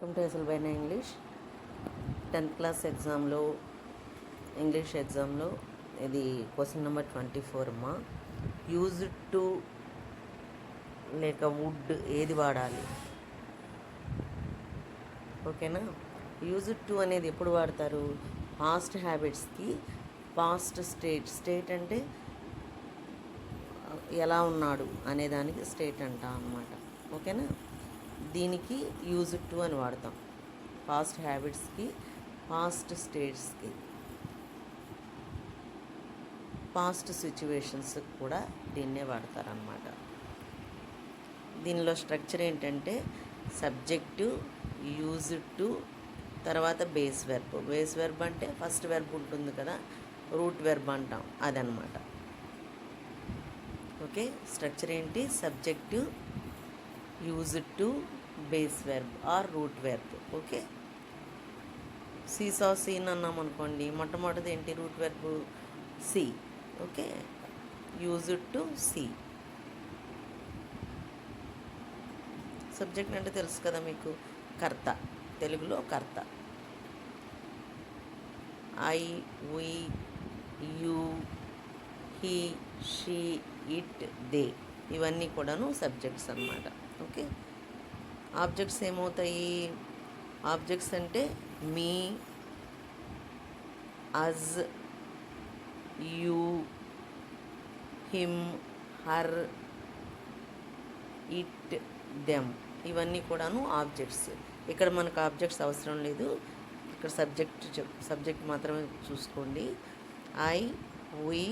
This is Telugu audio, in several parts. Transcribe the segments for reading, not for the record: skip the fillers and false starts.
వెల్కమ్ టు ఎస్ఎల్బైనా ఇంగ్లీష్. 10th క్లాస్ ఎగ్జామ్లో ఇంగ్లీష్ ఎగ్జామ్లో ఇది క్వశ్చన్ నెంబర్ 24 అమ్మా. యూజ్డ్ టు లేక వుడ్ ఏది వాడాలి? ఓకేనా. యూజ్డ్ టు అనేది ఎప్పుడు వాడతారు? పాస్ట్ హ్యాబిట్స్కి, పాస్ట్ స్టేట్ అంటే ఎలా ఉన్నాడు అనేదానికి స్టేట్ అంటాం అన్నమాట. ఓకేనా. దీనికి యూజ్డ్ టు అని వాడతాం. పాస్ట్ హ్యాబిట్స్కి, పాస్ట్ స్టేట్స్కి, పాస్ట్ సిచ్యువేషన్స్కి కూడా దీన్నే వాడతారనమాట. దీనిలో స్ట్రక్చర్ ఏంటంటే సబ్జెక్టు, యూజ్డ్ టు, తర్వాత బేస్ వెర్బ్. బేస్ వెర్బ్ అంటే ఫస్ట్ వెర్బ్ ఉంటుంది కదా, రూట్ వెర్బ్ అంటాం, అదనమాట. ఓకే. స్ట్రక్చర్ ఏంటి? Subject, used to, base verb or root verb. Okay. See saw seen అన్నాం అనుకోండి, మొట్టమొదటిది ఏంటి? Root verb see. Okay. Used to see. Subject అంటే తెలుసు కదా మీకు, కర్త, తెలుగులో కర్త. I, we, you, he, she, it, they, ఇవన్నీ కూడాను సబ్జెక్ట్స్ అన్నమాట. ఓకే. ఆబ్జెక్ట్స్ ఏమవుతాయి? ఆబ్జెక్ట్స్ అంటే me, us, you, him, her, it, them, ఇవన్నీ కూడాను ఆబ్జెక్ట్స్. ఇక్కడ మనకు ఆబ్జెక్ట్స్ అవసరం లేదు, ఇక్కడ సబ్జెక్ట్ మాత్రమే చూసుకోండి. I, we,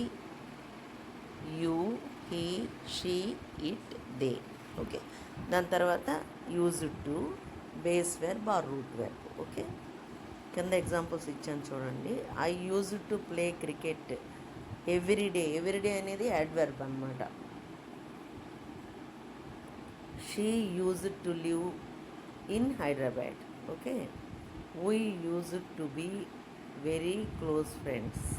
you, he, she, it, they. Okay. దాని తర్వాత used to, base verb or root verb. Okay. కింద ఎగ్జాంపుల్స్ ఇచ్చాను చూడండి. I used to play cricket everyday. Everyday అనేది యాడ్వర్బ్ అనమాట. She used to live in Hyderabad. Okay. We used to be very close friends.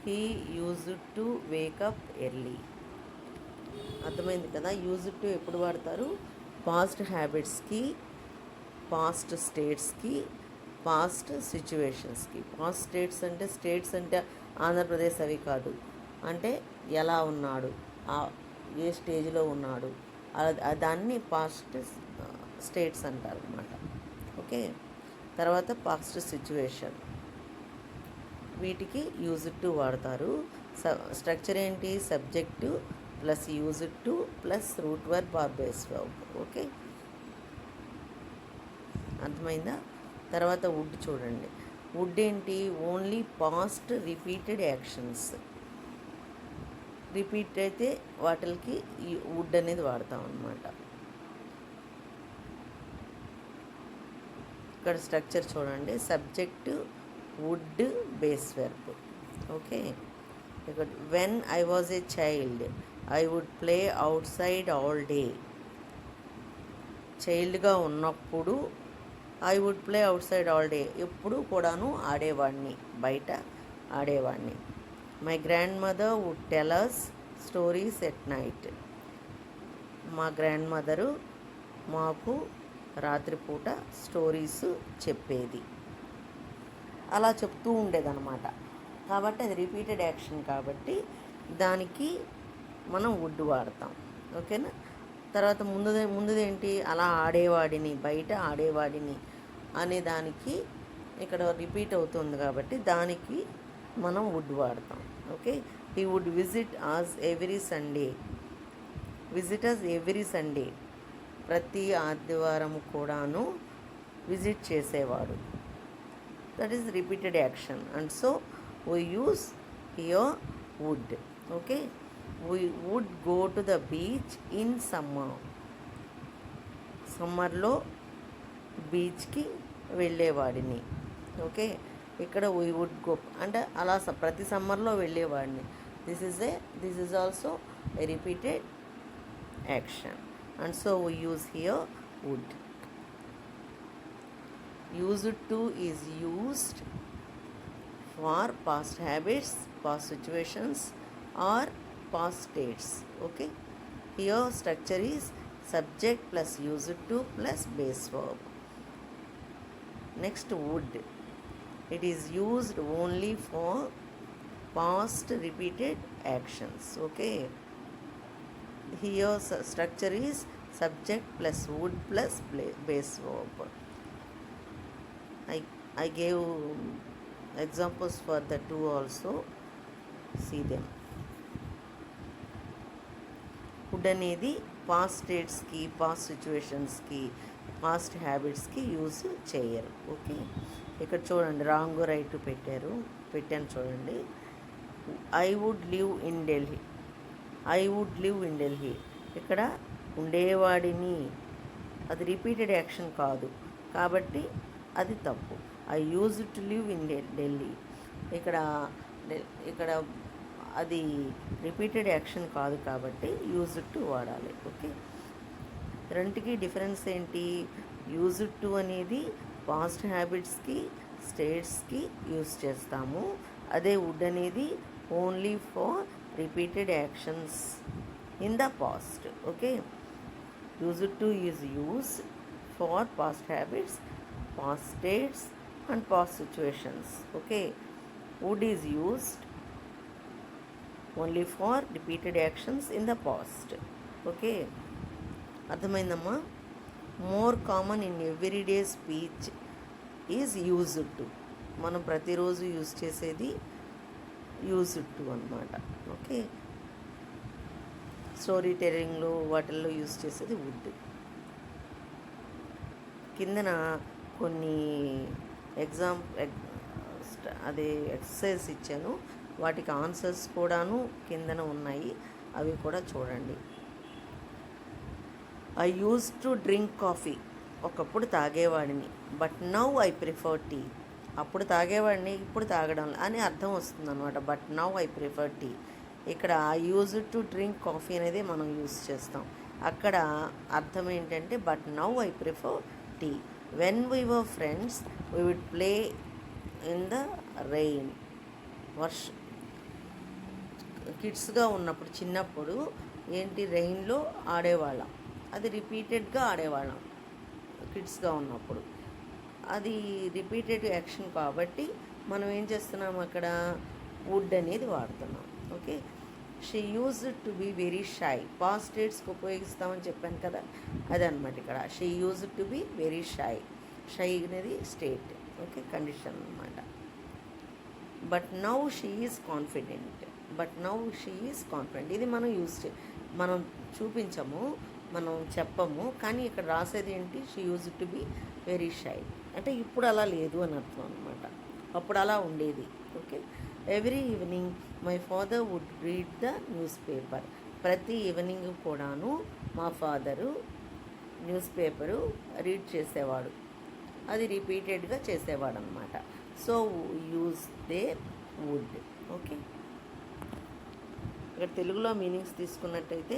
He used to wake up early. అర్థమైంది కదా. యూజ్డ్ టు ఎప్పుడు వాడతారు? పాస్ట్ హ్యాబిట్స్కి, పాస్ట్ స్టేట్స్కి, పాస్ట్ సిచ్యువేషన్స్కి. పాస్ట్ స్టేట్స్ అంటే ఆంధ్రప్రదేశ్ అవి కాదు, అంటే ఎలా ఉన్నాడు, ఏ స్టేజ్లో ఉన్నాడు, దాన్ని పాస్ట్ స్టేట్స్ అంటారు అన్నమాట. ఓకే. తర్వాత పాస్ట్ సిచ్యువేషన్, వీటికి యూజ్డ్ టు వాడతారు. స్ట్రక్చర్ ఏంటి? Subject plus used to plus root verb or base verb. Okay. అర్థమైందా? తర్వాత వుడ్ చూడండి. వుడ్ ఏంటి? Only past repeated actions. Repeat అయితే వాటికి ఈ వుడ్ అనేది వాడతాం అన్నమాట. ఇక్కడ స్ట్రక్చర్ చూడండి. Subject, would, base verb. Okay. ఇక్కడ when I was a child I would play outside all day. చైల్డ్గా ఉన్నప్పుడు I would play outside all day, ఎప్పుడు కూడాను ఆడేవాడిని, బయట ఆడేవాడిని. My grandmother would tell us stories at night. మా గ్రాండ్ మదరు మాకు రాత్రిపూట స్టోరీస్ చెప్పేది. అలా చెప్తూ ఉండేదన్నమాట. కాబట్టి అది రిపీటెడ్ యాక్షన్ కాబట్టి దానికి మనం వుడ్ వాడతాం. ఓకేనా. తర్వాత ముందుదేంటి? అలా ఆడేవాడిని, బయట ఆడేవాడిని అనే దానికి ఇక్కడ రిపీట్ అవుతుంది కాబట్టి దానికి మనం వుడ్ వాడతాం. Okay. He would visit us every Sunday. Visit us every Sunday, ప్రతి ఆదివారం కూడాను విజిట్ చేసేవాడు. That is repeated action. And so we use here would. Okay. We would go to the beach in summer. సమ్మర్లో బీచ్కి వెళ్ళేవాడిని. ఓకే. ఇక్కడ we would go అంటే అలా ప్రతి సమ్మర్లో వెళ్ళేవాడిని. This is also a repeated action. And so we use here would. Used to is used for past habits, past situations or past states. Okay. Here structure is subject plus used to plus base verb. Next, would. It is used only for past repeated actions. Okay, here structure is subject plus would plus base verb. I gave examples for the two also. See them. Would అనేది పాస్ట్ స్టేట్స్కి, పాస్ట్ సిచ్యువేషన్స్కి, పాస్ట్ హ్యాబిట్స్కి యూజ్ చేయరు. ఓకే, ఇక్కడ చూడండి రాంగ్ రైట్ పెట్టాను చూడండి. I would live in Delhi. I would live in Delhi, ఇక్కడ ఉండేవాడిని, అది రిపీటెడ్ యాక్షన్ కాదు కాబట్టి అది తప్పు. I use to live in Delhi, ఇక్కడ అది రిపీటెడ్ యాక్షన్ కాదు కాబట్టి యూజ్ టు వాడాలి. ఓకే, రెండుకి డిఫరెన్స్ ఏంటి? యూజ్ టు అనేది పాస్ట్ హ్యాబిట్స్కి, స్టేట్స్కి యూజ్ చేస్తాము. అదే వుడ్ అనేది only for repeated actions in the past. Okay, use to is use for past habits, past states and past situations. Okay, would is used only for repeated actions in the past. Okay, అర్థమైందమ్మా? More common in everyday speech is used to. మనం ప్రతిరోజు యూజ్ చేసేది యూజ్డ్ టు అన్నమాట. ఓకే, స్టోరీ టెల్లింగ్లో వాటిల్లో యూజ్ చేసేది వుడ్. కిందన కొన్ని అదే ఎక్సర్సైజ్ ఇచ్చాను, వాటికి ఆన్సర్స్ కూడాను కిందన ఉన్నాయి, అవి కూడా చూడండి. I use to drink coffee. ఒకప్పుడు తాగేవాడిని, but now I prefer tea. అప్పుడు తాగేవాడిని, ఇప్పుడు తాగడం అని అర్థం వస్తుంది అనమాట. But now I prefer tea. ఇక్కడ I use to drink coffee అనేది మనం యూజ్ చేస్తాం. అక్కడ అర్థం ఏంటంటే but now I prefer tea. When we were friends we would play in the rain. కిడ్స్గా ఉన్నప్పుడు, చిన్నప్పుడు ఏంటి, రెయిన్లో ఆడేవాళ్ళం. అది రిపీటెడ్గా ఆడేవాళ్ళం కిడ్స్గా ఉన్నప్పుడు. అది రిపీటెడ్ యాక్షన్ కాబట్టి మనం ఏం చేస్తున్నాం, అక్కడ వుడ్ అనేది వాడుతున్నాం. Okay, she use to be very shy. Past స్టేట్స్కి ఉపయోగిస్తామని చెప్పాను కదా, అదనమాట ఇక్కడ. She use to be very shy. Shy అనేది స్టేట్, ఓకే, కండిషన్ అనమాట. But now she is confident. ఇది మనం మనం చూపించము, మనం చెప్పము, కానీ ఇక్కడ రాసేది ఏంటి, she use to be very shy అంటే ఇప్పుడు అలా లేదు అని అర్థం అనమాట. అప్పుడు అలా ఉండేది. Okay, every evening my father would read the newspaper. ప్రతి ఈవినింగ్ కూడాను మా ఫాదరు న్యూస్ పేపరు రీడ్ చేసేవాడు, అది రిపీటెడ్గా చేసేవాడు అనమాట. So use they would. Okay, ఇక్కడ తెలుగులో మీనింగ్స్ తీసుకున్నట్టయితే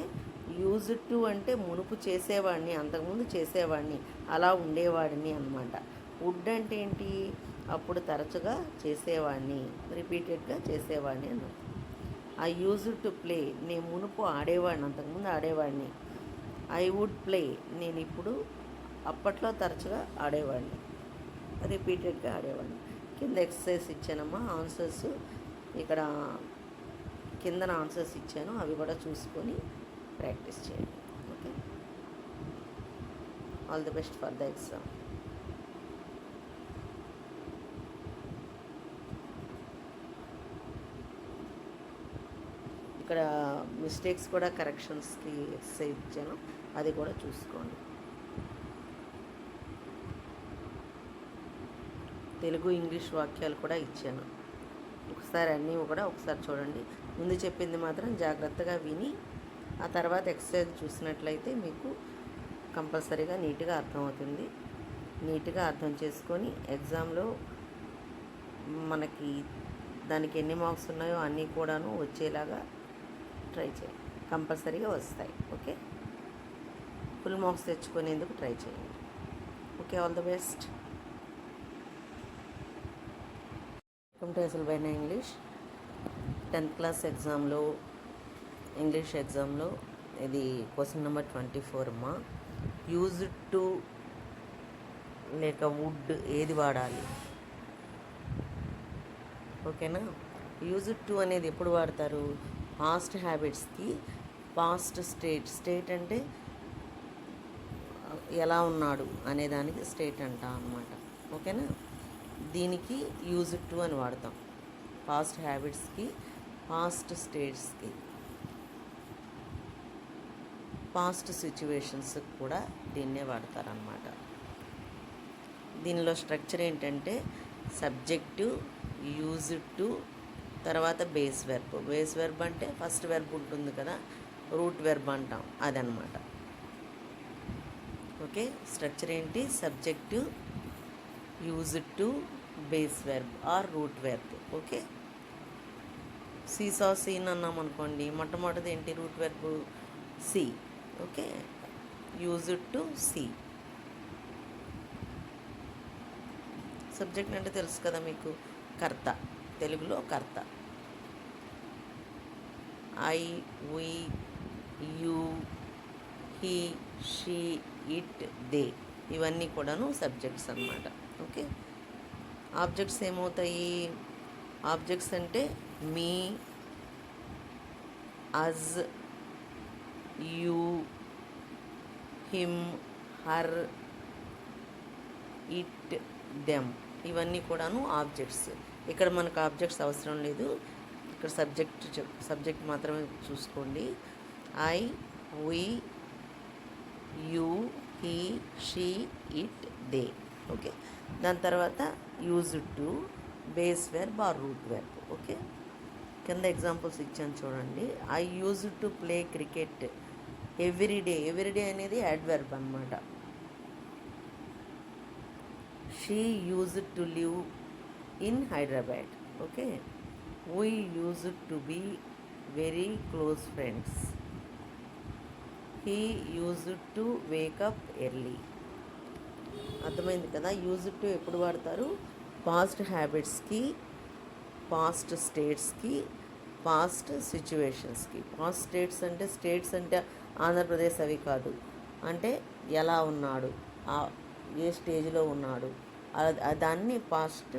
యూజ్ టు అంటే మునుపు చేసేవాడిని, అంతకుముందు చేసేవాడిని, అలా ఉండేవాడిని అనమాట. వుడ్ అంటే ఏంటి, అప్పుడు తరచుగా చేసేవాడిని, రిపీటెడ్గా చేసేవాడిని అన్నమాట. ఐ యూజ్ టు ప్లే, నేను మునుపు ఆడేవాడిని, అంతకుముందు ఆడేవాడిని. ఐ వుడ్ ప్లే, నేను ఇప్పుడు అప్పట్లో తరచుగా ఆడేవాడిని, రిపీటెడ్గా ఆడేవాడిని. కింద ఎక్సర్సైజ్ ఇచ్చానమ్మా, ఆన్సర్స్ ఇక్కడ కిందన ఆన్సర్స్ ఇచ్చాను, అవి కూడా చూసుకొని ప్రాక్టీస్ చేయండి. Okay, all the best for the exam. ఇక్కడ మిస్టేక్స్ కూడా కరెక్షన్స్కి ఎక్సర్సైజ్ ఇచ్చాను, అది కూడా చూసుకోండి. తెలుగు ఇంగ్లీష్ వాక్యాలు కూడా ఇచ్చాను, ఒకసారి అన్నీ కూడా ఒకసారి చూడండి. ముందు చెప్పింది మాత్రం జాగ్రత్తగా విని ఆ తర్వాత ఎక్సర్సైజ్ చూసినట్లయితే మీకు కంపల్సరీగా నీట్గా అర్థమవుతుంది. నీట్గా అర్థం చేసుకొని ఎగ్జామ్లో మనకి దానికి ఎన్ని మార్క్స్ ఉన్నాయో అన్నీ కూడాను వచ్చేలాగా ట్రై చేయండి, కంపల్సరీగా వస్తాయి. ఓకే, ఫుల్ మార్క్స్ తెచ్చుకునేందుకు ట్రై చేయండి. Okay, all the best. Welcome to ఎస్ఎల్బైనా ఇంగ్లీష్. 10th క్లాస్ ఎగ్జామ్లో, ఇంగ్లీష్ ఎగ్జామ్లో ఇది క్వశ్చన్ నెంబర్ 24 అమ్మా. యూజ్డ్ టు లేక వుడ్ ఏది వాడాలి? ఓకేనా. యూజ్డ్ టు అనేది ఎప్పుడు వాడతారు? పాస్ట్ హ్యాబిట్స్కి. పాస్ట్ స్టేట్ అంటే ఎలా ఉన్నాడు అనేదానికి స్టేట్ అంటాం అన్నమాట. ఓకేనా. దీనికి యూజ్డ్ టు అని వాడతాం. పాస్ట్ హ్యాబిట్స్కి, పాస్ట్ స్టేట్స్కి, పాస్ట్ సిచ్యువేషన్స్కి కూడా దీన్నే వాడతారనమాట. దీనిలో స్ట్రక్చర్ ఏంటంటే సబ్జెక్టు, యూజ్డ్ టు, తర్వాత బేస్ వెర్బ్. బేస్ వెర్బ్ అంటే ఫస్ట్ వెర్బ్ ఉంటుంది కదా, రూట్ వెర్బ్ అంటాం, అదనమాట. ఓకే. స్ట్రక్చర్ ఏంటి? Subject, used to, base verb or root verb. Okay. See saw seen అన్నాం అనుకోండి, మొట్టమొదటిది ఏంటి? Root verb see. Okay. Used to see. Subject అంటే తెలుసు కదా మీకు, కర్త, తెలుగులో కర్త. I, we, you, he, she, it, they, ఇవన్నీ కూడాను సబ్జెక్ట్స్ అన్నమాట. ఓకే. ఆబ్జెక్ట్స్ ఏమవుతాయి? ఆబ్జెక్ట్స్ అంటే me, us, you, him, her, it, them, ఇవన్నీ కూడాను ఆబ్జెక్ట్స్. ఇక్కడ మనకు ఆబ్జెక్ట్స్ అవసరం లేదు, ఇక్కడ సబ్జెక్ట్ మాత్రమే చూసుకోండి. I, we, you, he, she, it, they. Okay. దాని తర్వాత used to, base verb or root verb. Okay. కింద ఎగ్జాంపుల్స్ ఇచ్చాను చూడండి. I used to play cricket everyday. Everyday అనేది యాడ్వర్బ్ అనమాట. She used to live in Hyderabad. Okay. We used to be very close friends. He used to wake up early. అర్థమైంది కదా. యూజ్డ్ టు ఎప్పుడు వాడతారు? పాస్ట్ హ్యాబిట్స్కి, పాస్ట్ స్టేట్స్కి, పాస్ట్ సిచ్యువేషన్స్కి. పాస్ట్ స్టేట్స్ అంటే ఆంధ్రప్రదేశ్ అవి కాదు, అంటే ఎలా ఉన్నాడు, ఏ స్టేజ్లో ఉన్నాడు, దాన్ని పాస్ట్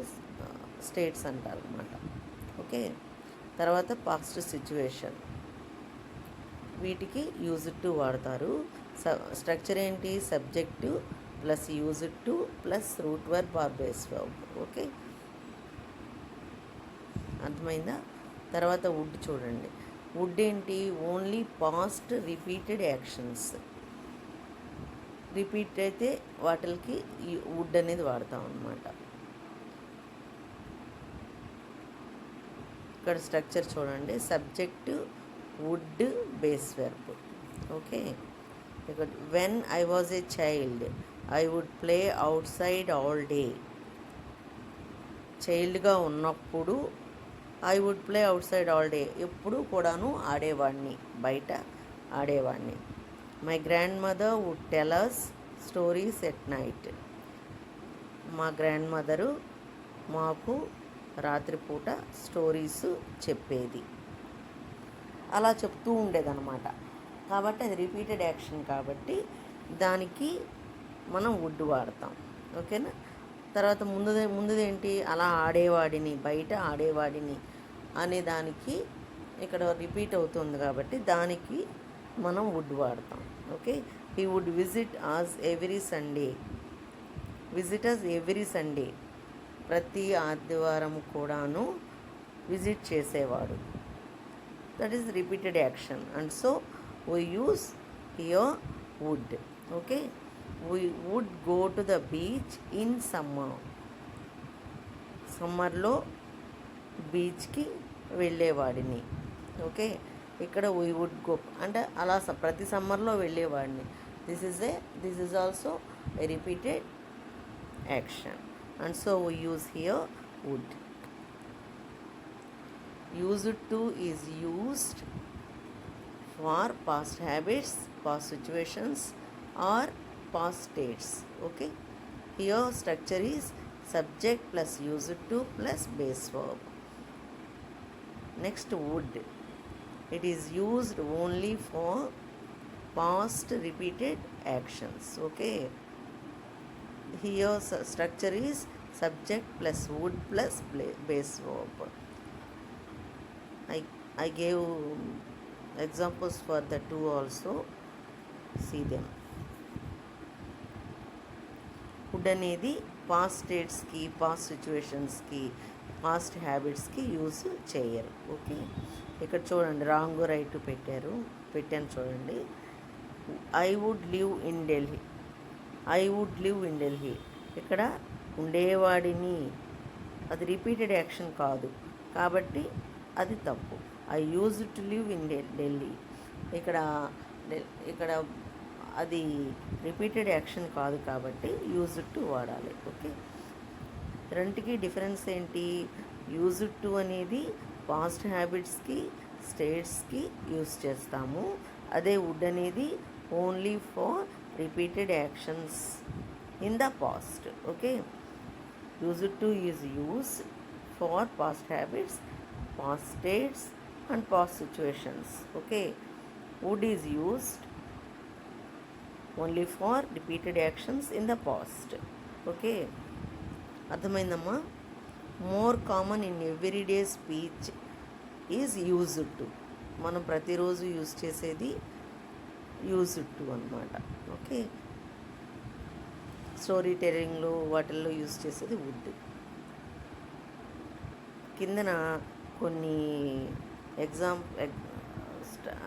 స్టేట్స్ అంటారు అన్నమాట. ఓకే. తర్వాత పాస్ట్ సిచ్యువేషన్, వీటికి యూజ్డ్ టు వాడతారు. స్ట్రక్చర్ ఏంటి? Subject plus used to plus root verb or base verb. Okay. అర్థమైందా? తర్వాత వుడ్ చూడండి. వుడ్ ఏంటి? Only past repeated actions. Repeat అయితే వాటికి ఈ వుడ్ అనేది వాడతాం అన్నమాట. ఇక్కడ స్ట్రక్చర్ చూడండి. Subject, would, base verb. Okay. ఇక్కడ when I was a child I would play outside all day. చైల్డ్గా ఉన్నప్పుడు I would play outside all day, ఎప్పుడు కూడాను ఆడేవాడిని, బయట ఆడేవాడిని. My grandmother would tell us stories at night. మా గ్రాండ్ మదరు మాకు రాత్రిపూట స్టోరీస్ చెప్పేది. అలా చెప్తూ ఉండేదన్నమాట. కాబట్టి అది రిపీటెడ్ యాక్షన్ కాబట్టి దానికి మనం వుడ్ వాడతాం. ఓకేనా. తర్వాత ముందుదేంటి? అలా ఆడేవాడిని, బయట ఆడేవాడిని అనే దానికి ఇక్కడ రిపీట్ అవుతుంది కాబట్టి దానికి మనం వుడ్ వాడతాం. Okay. He would visit us every Sunday. Visit us every Sunday, ప్రతి ఆదివారం కూడాను విజిట్ చేసేవాడు. That is repeated action. And so we use here would. Okay. we would go to the beach in summer. సమ్మర్లో బీచ్కి వెళ్ళేవాడిని. ఓకే. ఇక్కడ we would go అంటే అలా ప్రతి సమ్మర్లో వెళ్ళేవాడిని. This is also a repeated action and so we use here would. Used to is used for past habits, past situations or past states. Okay. Here structure is subject plus used to plus base verb. Next, would. It is used only for past repeated actions. Okay, here structure is subject plus would plus base verb. I gave examples for the two also. See them. Would అనేది పాస్ట్ స్టేట్స్కి, పాస్ట్ సిచ్యువేషన్స్కి, పాస్ట్ హ్యాబిట్స్కి యూజ్ చేయరు. ఓకే, ఇక్కడ చూడండి రాంగ్ రైట్ పెట్టాను చూడండి. I would live in Delhi. I would live in Delhi, ఇక్కడ ఉండేవాడిని, అది రిపీటెడ్ యాక్షన్ కాదు కాబట్టి అది తప్పు. I use to live in Delhi, ఇక్కడ అది రిపీటెడ్ యాక్షన్ కాదు కాబట్టి యూజ్ టు వాడాలి. ఓకే, రెండుకి డిఫరెన్స్ ఏంటి? యూజ్ టు అనేది పాస్ట్ హ్యాబిట్స్కి, స్టేట్స్కి యూజ్ చేస్తాము. అదే వుడ్ అనేది only for repeated actions in the past. Okay, use to is use for past habits, past states and past situations. Okay, would is used only for repeated actions in the past. Okay, అర్థమైందమ్మా? More common in everyday speech is used to. మనం ప్రతిరోజు యూజ్ చేసేది యూజ్డ్ టు అనమాట. ఓకే, స్టోరీ టెల్లింగ్లో వాటిల్లో యూజ్ చేసేది వుడ్. కిందన కొన్ని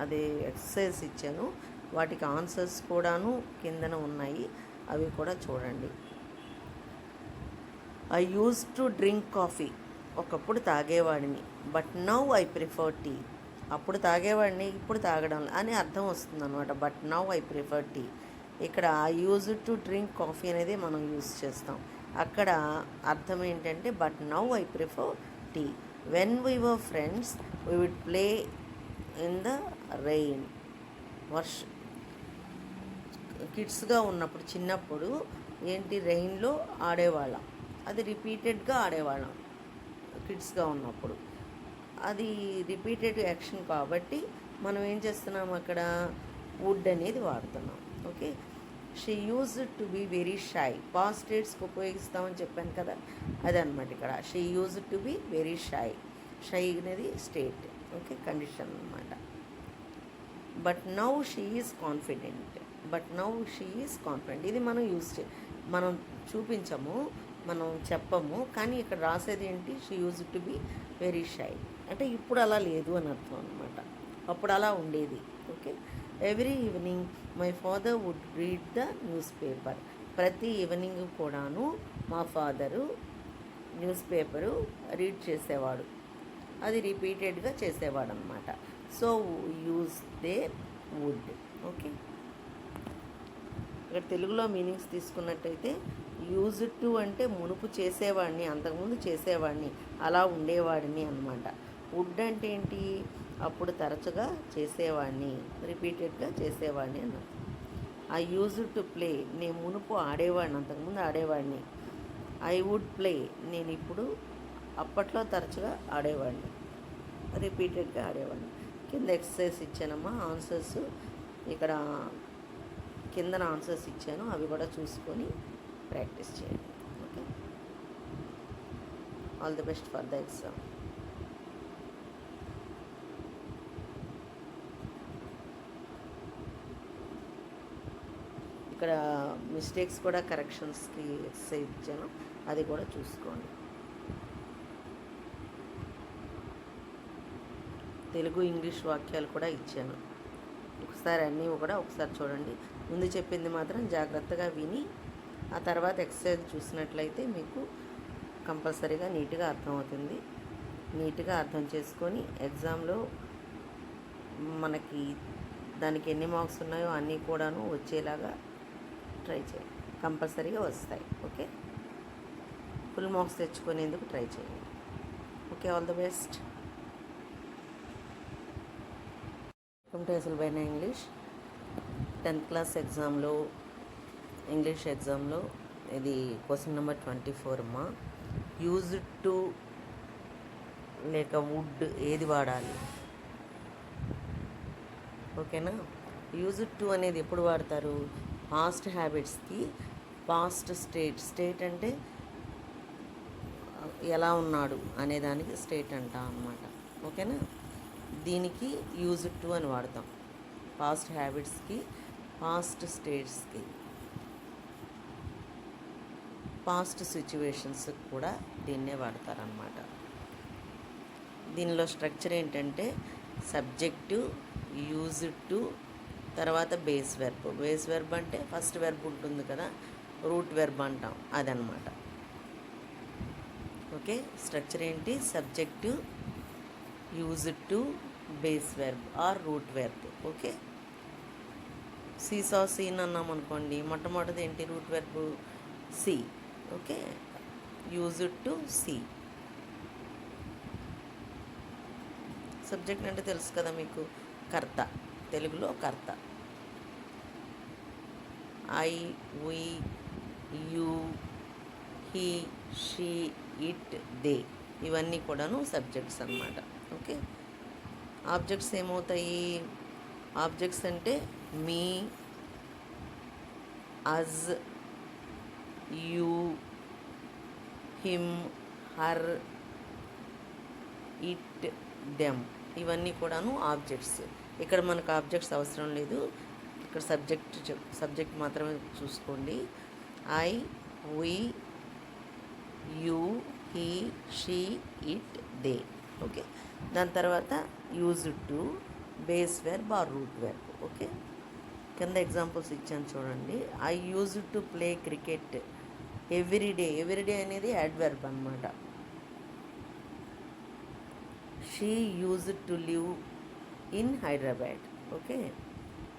అదే ఎక్సర్సైజ్ ఇచ్చాను, వాటికి ఆన్సర్స్ కూడాను కిందన ఉన్నాయి, అవి కూడా చూడండి. I use to drink coffee, ఒకప్పుడు తాగేవాడిని, but now I prefer tea. అప్పుడు తాగేవాడిని, ఇప్పుడు తాగడం అని అర్థం వస్తుంది అనమాట. But now I prefer tea. ఇక్కడ I use to drink coffee అనేది మనం యూజ్ చేస్తాం. అక్కడ అర్థం ఏంటంటే but now I prefer tea. When we were friends we would play in the rain. కిడ్స్గా ఉన్నప్పుడు, చిన్నప్పుడు ఏంటి, రెయిన్లో ఆడేవాళ్ళం. అది రిపీటెడ్గా ఆడేవాళ్ళం కిడ్స్గా ఉన్నప్పుడు. అది రిపీటెడ్ యాక్షన్ కాబట్టి మనం ఏం చేస్తున్నాం, అక్కడ వుడ్ అనేది వాడుతున్నాం. Okay, she use to be very shy. Past స్టేట్స్కి ఉపయోగిస్తామని చెప్పాను కదా, అదనమాట ఇక్కడ. She use to be very shy. Shy అనేది స్టేట్, ఓకే, కండిషన్ అనమాట. But now she is confident. But now she is confident. ఇది మనం చూపించము, మనం చెప్పము, కానీ ఇక్కడ రాసేది ఏంటి, she use to be very shy అంటే ఇప్పుడు అలా లేదు అని అర్థం అనమాట. అప్పుడు అలా ఉండేది. Okay, every evening my father would read the newspaper. ప్రతి ఈవినింగ్ కూడాను మా ఫాదరు న్యూస్ పేపరు రీడ్ చేసేవాడు. అది రిపీటెడ్గా చేసేవాడు అనమాట. So use they would. Okay, ఇక్కడ తెలుగులో మీనింగ్స్ తీసుకున్నట్టయితే యూజ్ టు అంటే మునుపు చేసేవాడిని, అంతకుముందు చేసేవాడిని, అలా ఉండేవాడిని అనమాట. వుడ్ అంటే ఏంటి, అప్పుడు తరచుగా చేసేవాడిని, రిపీటెడ్గా చేసేవాడిని అన్నమాట. ఐ యూజ్ టు ప్లే, నేను మునుపు ఆడేవాడిని, అంతకుముందు ఆడేవాడిని. ఐ వుడ్ ప్లే, నేను ఇప్పుడు, అప్పట్లో తరచుగా ఆడేవాడిని, రిపీటెడ్గా ఆడేవాడిని. కింద ఎక్సర్సైజ్ ఇచ్చానమ్మా, ఆన్సర్స్ ఇక్కడ కిందన ఆన్సర్స్ ఇచ్చాను, అవి కూడా చూసుకొని ప్రాక్టీస్ చేయండి. Okay, all the best for the exam. ఇక్కడ మిస్టేక్స్ కూడా కరెక్షన్స్కి ఎక్సర్సైజ్ ఇచ్చాను, అది కూడా చూసుకోండి. తెలుగు ఇంగ్లీష్ వాక్యాలు కూడా ఇచ్చాను, ఒకసారి అన్నీ కూడా ఒకసారి చూడండి. ముందు చెప్పింది మాత్రం జాగ్రత్తగా విని ఆ తర్వాత ఎక్సర్సైజ్ చూసినట్లయితే మీకు కంపల్సరీగా నీట్గా అర్థమవుతుంది. నీట్గా అర్థం చేసుకొని ఎగ్జామ్లో మనకి దానికి ఎన్ని మార్క్స్ ఉన్నాయో అన్నీ కూడాను వచ్చేలాగా ట్రై చేయండి, కంపల్సరీగా వస్తాయి. ఓకే, ఫుల్ మార్క్స్ తెచ్చుకునేందుకు ట్రై చేయండి. Okay, all the best. Welcome to అసలుబైన ఇంగ్లీష్. 10th క్లాస్ ఎగ్జామ్లో, ఇంగ్లీష్ ఎగ్జామ్లో ఇది క్వశ్చన్ నెంబర్ 24 అమ్మా. యూజ్ టు లేక వుడ్ ఏది వాడాలి? ఓకేనా? యూజ్డ్ టు అనేది ఎప్పుడు వాడతారు? పాస్ట్ హ్యాబిట్స్కి పాస్ట్ స్టేట్ అంటే ఎలా ఉన్నాడు అనేదానికి స్టేట్ అంటాం అన్నమాట. ఓకేనా? దీనికి యూజ్డ్ టు అని వాడతాం. పాస్ట్ హ్యాబిట్స్కి, పాస్ట్ స్టేట్స్కి, పాస్ట్ సిచ్యువేషన్స్కి కూడా దీన్నే వాడతారనమాట. దీనిలో స్ట్రక్చర్ ఏంటంటే సబ్జెక్టు, యూజ్డ్ టు, తర్వాత బేస్ వెర్బ్. బేస్ వెర్బ్ అంటే ఫస్ట్ వెర్బ్ ఉంటుంది కదా, రూట్ వెర్బ్ అంటాం, అదనమాట. ఓకే, స్ట్రక్చర్ ఏంటి? Subject, used to, base verb or root verb. Okay, see saw seen అన్నాం అనుకోండి, మొట్టమొదటిది ఏంటి? Root verb see. Okay, used to see. Subject అంటే తెలుసు కదా మీకు, కర్త, తెలుగులో కర్త. I, we, you, he, she, it, they, ఇవన్నీ కూడాను సబ్జెక్ట్స్ అన్నమాట. ఓకే, ఆబ్జెక్ట్స్ ఏమవుతాయి? ఆబ్జెక్ట్స్ అంటే me, us, you, him, her, it, them, ఇవన్నీ కూడాను ఆబ్జెక్ట్స్. ఇక్కడ మనకు ఆబ్జెక్ట్స్ అవసరం లేదు, ఇక్కడ సబ్జెక్ట్ మాత్రమే చూసుకోండి. I, we, you, he, she, it, they. Okay, దాని తర్వాత used to, base verb or root verb. Okay, కింద ఎగ్జాంపుల్స్ ఇచ్చాను చూడండి. I used to play cricket everyday. Everyday అనేది యాడ్వర్బ్ అనమాట. She used to live in Hyderabad. Okay,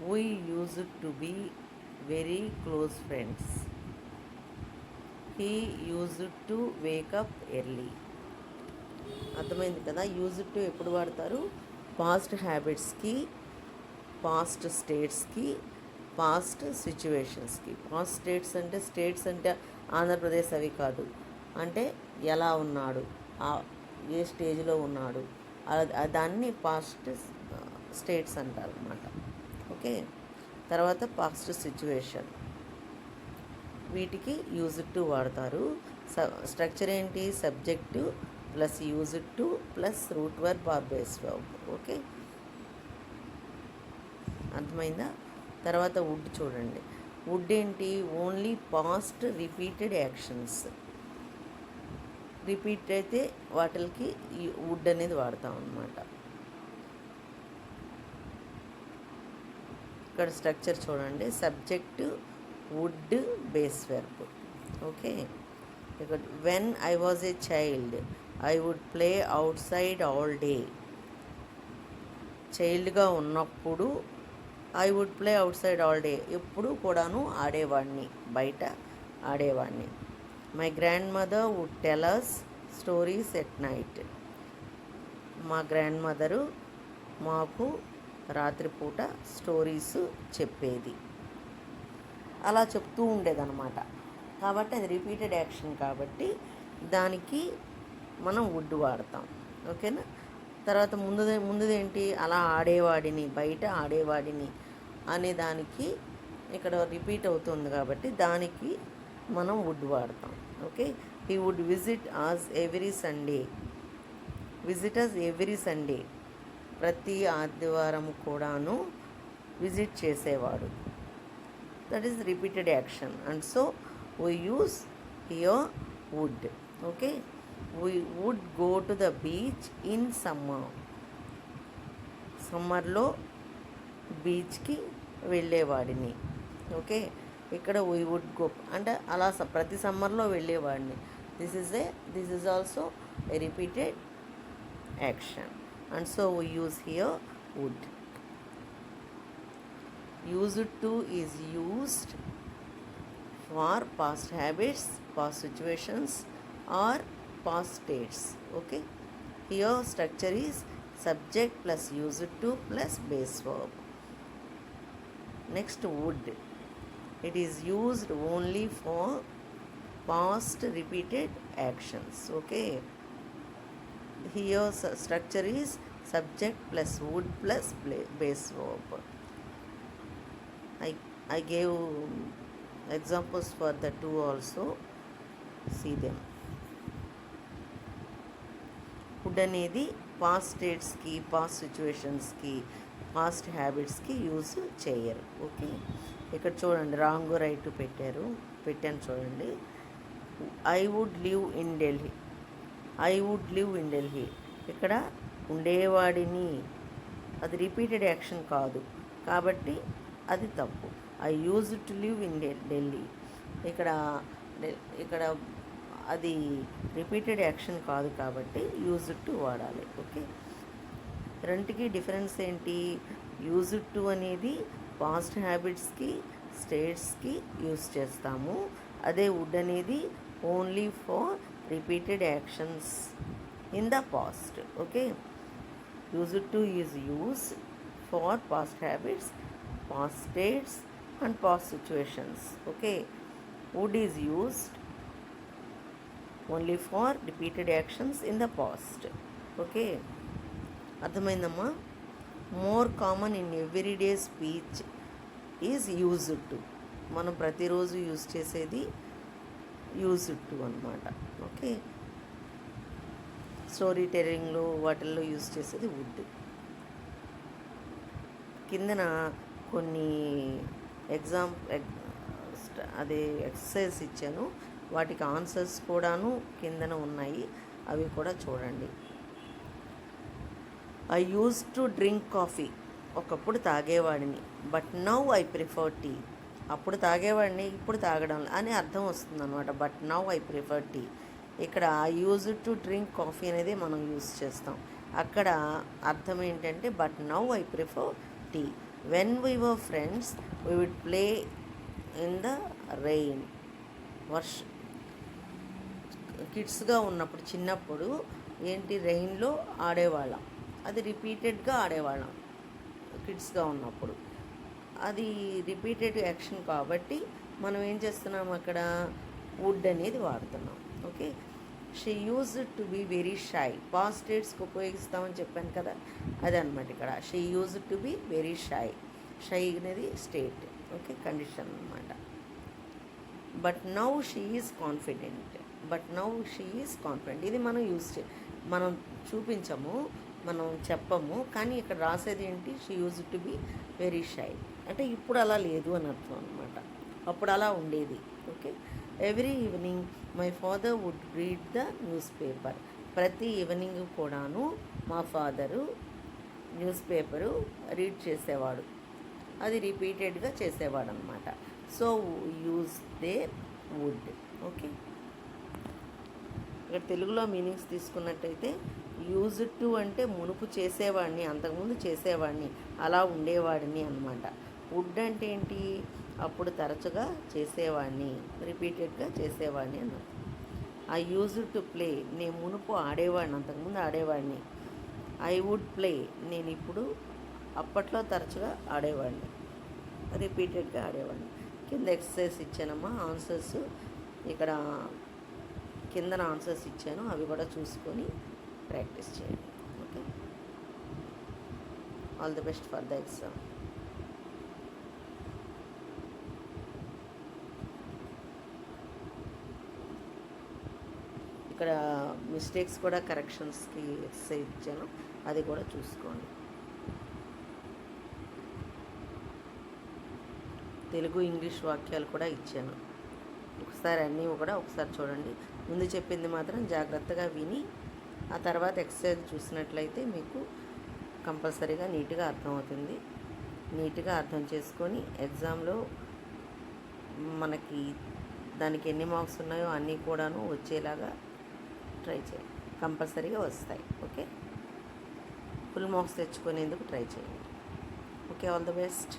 we used to be very close friends. He used to wake up early. అర్థమైంది కదా? యూజ్డ్ టు ఎప్పుడు వాడతారు? పాస్ట్ హ్యాబిట్స్కి, పాస్ట్ స్టేట్స్కి, పాస్ట్ సిచ్యువేషన్స్కి. పాస్ట్ స్టేట్స్ అంటే ఆంధ్రప్రదేశ్ అవి కాదు, అంటే ఎలా ఉన్నాడు, ఏ స్టేజ్లో ఉన్నాడు, దాన్ని పాస్ట్ స్టేట్స్ అంటారు అన్నమాట. ఓకే, తర్వాత పాస్ట్ సిచ్యువేషన్, వీటికి యూజ్డ్ టు వాడతారు. స్ట్రక్చర్ ఏంటి? Subject plus used to plus root verb or base verb. Okay, అర్థమైందా? తర్వాత వుడ్ చూడండి. వుడ్ ఏంటి? Only past repeated actions. Repeat అయితే వాటికి ఈ వుడ్ అనేది వాడతాం అన్నమాట. ఇక్కడ స్ట్రక్చర్ చూడండి. Subject, would, base verb. Okay, ఇక్కడ when I was a child I would play outside all day. చైల్డ్గా ఉన్నప్పుడు I would play outside all day, ఎప్పుడు కూడాను ఆడేవాడిని, బయట ఆడేవాడిని. My grandmother would tell us stories at night. మా గ్రాండ్ మదరు మాకు రాత్రిపూట స్టోరీస్ చెప్పేది. అలా చెప్తూ ఉండేదన్నమాట. కాబట్టి అది రిపీటెడ్ యాక్షన్ కాబట్టి దానికి మనం వుడ్ వాడతాం. ఓకేనా? తర్వాత ముందుదేంటి? అలా ఆడేవాడిని, బయట ఆడేవాడిని అనే దానికి ఇక్కడ రిపీట్ అవుతుంది కాబట్టి దానికి మనం వుడ్ వాడతాం. Okay, he would visit us every Sunday. Visitors every Sunday, ప్రతి ఆదివారం కూడాను విజిట్ చేసేవాడు. That is repeated action. And so we use here would. Okay, we would go to the beach in summer. సమ్మర్లో బీచ్కి వెళ్ళేవాడిని. ఓకే, ఇక్కడ వీ వుడ్ గో అంటే అలా ప్రతి సమ్మర్లో వెళ్ళేవాడిని. This is also a repeated action. And so we use here would. Used to is used for past habits, past situations or past states. Okay, here structure is subject plus used to plus base verb. Next, would. It is used only for past repeated actions. Okay, here structure is subject plus would plus base verb. I gave examples for the two also. See them. Would అనేది పాస్ట్ స్టేట్స్కి, పాస్ట్ సిచ్యువేషన్స్కి, పాస్ట్ హ్యాబిట్స్కి యూజ్ చేయరు. ఓకే, ఇక్కడ చూడండి రాంగ్ రైట్ పెట్టాను చూడండి. I would live in Delhi. ఇక్కడ ఉండేవాడిని, అది రిపీటెడ్ యాక్షన్ కాదు కాబట్టి అది తప్పు. I use to live in Delhi. ఇక్కడ అది రిపీటెడ్ యాక్షన్ కాదు కాబట్టి యూజ్ టు వాడాలి. ఓకే, రెండుకి డిఫరెన్స్ ఏంటి? యూజ్ టు అనేది పాస్ట్ హ్యాబిట్స్కి, స్టేట్స్కి యూజ్ చేస్తాము. అదే వుడ్ అనేది only for repeated actions in the past. Okay, use to is use for past habits, past states and past situations. Okay, would is used only for repeated actions in the past. Okay, అర్థమైందమ్మా? More common in everyday speech is used to. మనం ప్రతిరోజు యూజ్ చేసేది యూజ్డ్ టు అనమాట. ఓకే, స్టోరీ టెల్లింగ్లో వాటిల్లో యూజ్ చేసేది వుడ్. కిందన కొన్ని అదే ఎక్సర్సైజ్ ఇచ్చాను, వాటికి ఆన్సర్స్ కూడాను కిందన ఉన్నాయి, అవి కూడా చూడండి. I use to drink coffee. ఒకప్పుడు తాగేవాడిని, but now I prefer tea. అప్పుడు తాగేవాడిని, ఇప్పుడు తాగడం అని అర్థం వస్తుంది అనమాట. But now I prefer tea. ఇక్కడ I use to drink coffee అనేది మనం యూజ్ చేస్తాం. అక్కడ అర్థం ఏంటంటే but now I prefer tea. When we were friends we would play in the rain. కిడ్స్గా ఉన్నప్పుడు, చిన్నప్పుడు ఏంటి, రెయిన్లో ఆడేవాళ్ళం. అది రిపీటెడ్గా ఆడేవాళ్ళం కిడ్స్గా ఉన్నప్పుడు. అది రిపీటెడ్ యాక్షన్ కాబట్టి మనం ఏం చేస్తున్నాం, అక్కడ వుడ్ అనేది వాడుతున్నాం. Okay, she use to be very shy. Past స్టేట్స్కి ఉపయోగిస్తామని చెప్పాను కదా, అదనమాట ఇక్కడ. She use to be very shy. Shy అనేది స్టేట్, ఓకే, కండిషన్ అనమాట. But now she is confident. ఇది మనం మనం చూపించము, మనం చెప్పము, కానీ ఇక్కడ రాసేది ఏంటి, she use to be very shy. అంటే ఇప్పుడు అలా లేదు అని అర్థం అనమాట. అప్పుడు అలా ఉండేది. Okay, every evening my father would read the newspaper. ప్రతి ఈవినింగ్ కూడాను మా ఫాదరు న్యూస్ పేపరు రీడ్ చేసేవాడు. అది రిపీటెడ్గా చేసేవాడు అనమాట. So use they would. Okay, ఇక్కడ తెలుగులో మీనింగ్స్ తీసుకున్నట్టయితే యూజ్ టు అంటే మునుపు చేసేవాడిని, అంతకుముందు చేసేవాడిని, అలా ఉండేవాడిని అనమాట. వుడ్ అంటే ఏంటి, అప్పుడు తరచుగా చేసేవాడిని, రిపీటెడ్గా చేసేవాడిని అన్నమాట. ఐ యూజ్ టు ప్లే, నేను మునుపు ఆడేవాడిని, అంతకుముందు ఆడేవాడిని. ఐ వుడ్ ప్లే, నేను ఇప్పుడు, అప్పట్లో తరచుగా ఆడేవాడిని, రిపీటెడ్గా ఆడేవాడిని. కింద ఎక్సర్సైజ్ ఇచ్చానమ్మా, ఆన్సర్స్ ఇక్కడ కిందన ఆన్సర్స్ ఇచ్చాను, అవి కూడా చూసుకొని ప్రాక్టీస్ చేయండి. Okay, all the best for the exam. ఇక్కడ మిస్టేక్స్ కూడా కరెక్షన్స్కి ఎక్సర్సైజ్ ఇచ్చాను, అది కూడా చూసుకోండి. తెలుగు ఇంగ్లీష్ వాక్యాలు కూడా ఇచ్చాను, ఒకసారి అన్నీ కూడా ఒకసారి చూడండి. ముందు చెప్పింది మాత్రం జాగ్రత్తగా విని ఆ తర్వాత ఎక్సర్సైజ్ చూసినట్లయితే మీకు కంపల్సరీగా నీట్గా అర్థమవుతుంది. నీట్గా అర్థం చేసుకొని ఎగ్జామ్లో మనకి దానికి ఎన్ని మార్క్స్ ఉన్నాయో అన్నీ కూడాను వచ్చేలాగా ట్రై చేయండి. కంపల్సరీగా వస్తాయి. ఓకే, ఫుల్ మార్క్స్ తెచ్చుకునేందుకు ట్రై చేయండి. Okay, all the best.